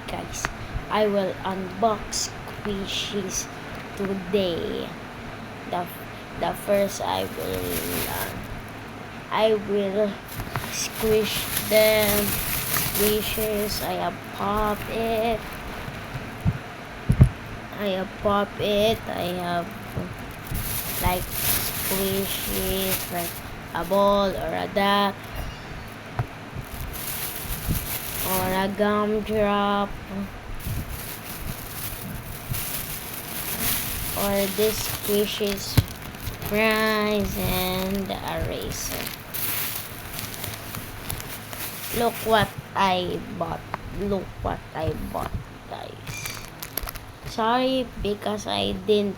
guys, I will unbox squishies today. The the first I will squish them. Squishes. I have pop it. I have like squishes like a ball or a duck or a gumdrop or this squishes fries and a eraser. Look what I bought. Guys. Sorry because I didn't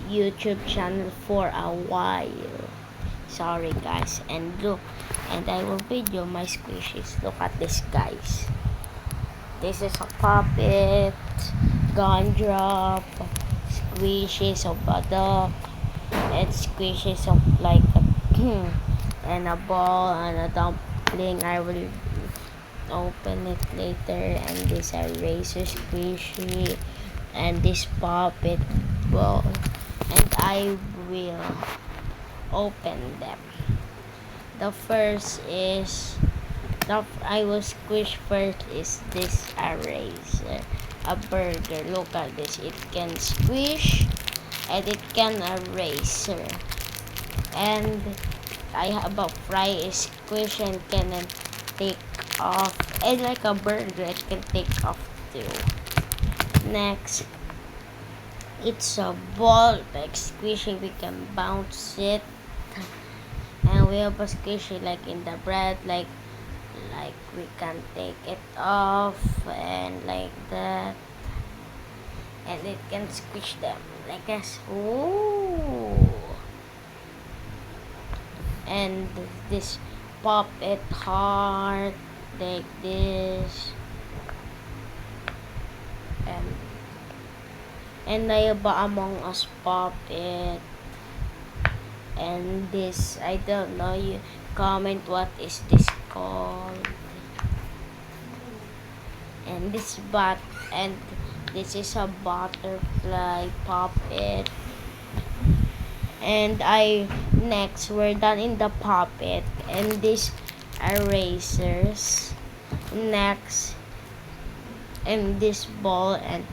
YouTube channel for a while. Sorry guys. And look, and I will video my squishies. Look at this, guys. This is a puppet, gumdrop, squishies of a duck, and squishies of like a and a ball and a dumpling. I will open it later. And this eraser squishy and this puppet ball, and I will open them. The first is I will squish first is this eraser, a burger. Look at this, it can squish and it can eraser. And I have a fry is squish and can take off, and like a burger it can take off too. Next, it's a ball like squishy, we can bounce it. And we have a squishy like in the bread, like we can take it off and like that, and it can squish them like this. Ooh. And this pop it hard like this, and I have a Among Us pop it. And this, I don't know, you comment what is this called. And this this is a butterfly puppet. And next we're done in the puppet and this erasers. Next, and this ball, and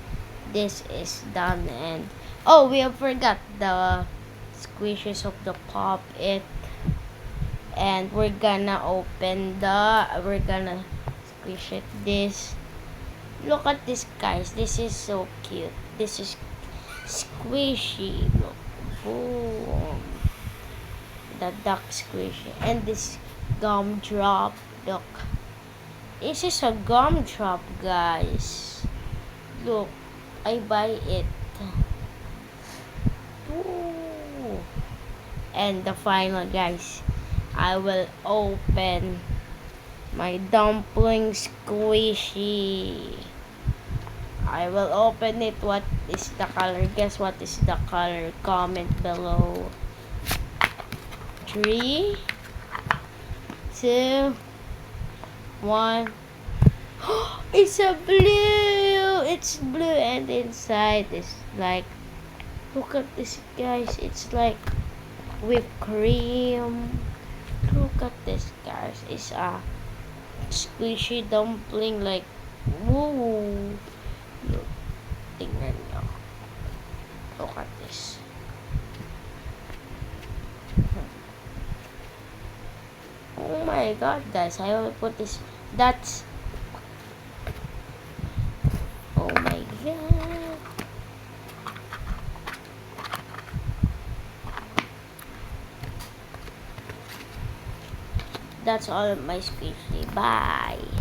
this is done. And oh, we have forgot the squishes of the puppet. And we're gonna squish it this. Look at this, guys, this is so cute. This is squishy. Look, boom, the duck squishy. And this gumdrop, look, this is a gumdrop, guys. Look, I buy it. Ooh. And the final, guys, I will open my dumpling squishy. I will open it. What is the color? Guess what is the color? Comment below. 3, 2, 1. It's a blue. It's blue, and inside is like, look at this, guys. It's like whipped cream. Look at this, guys. It's a squishy dumpling, like, woo. Look, tingnan nyo. Look at this. Oh my god, guys. I will put this. That's, oh my god. That's all of my squishy. Bye.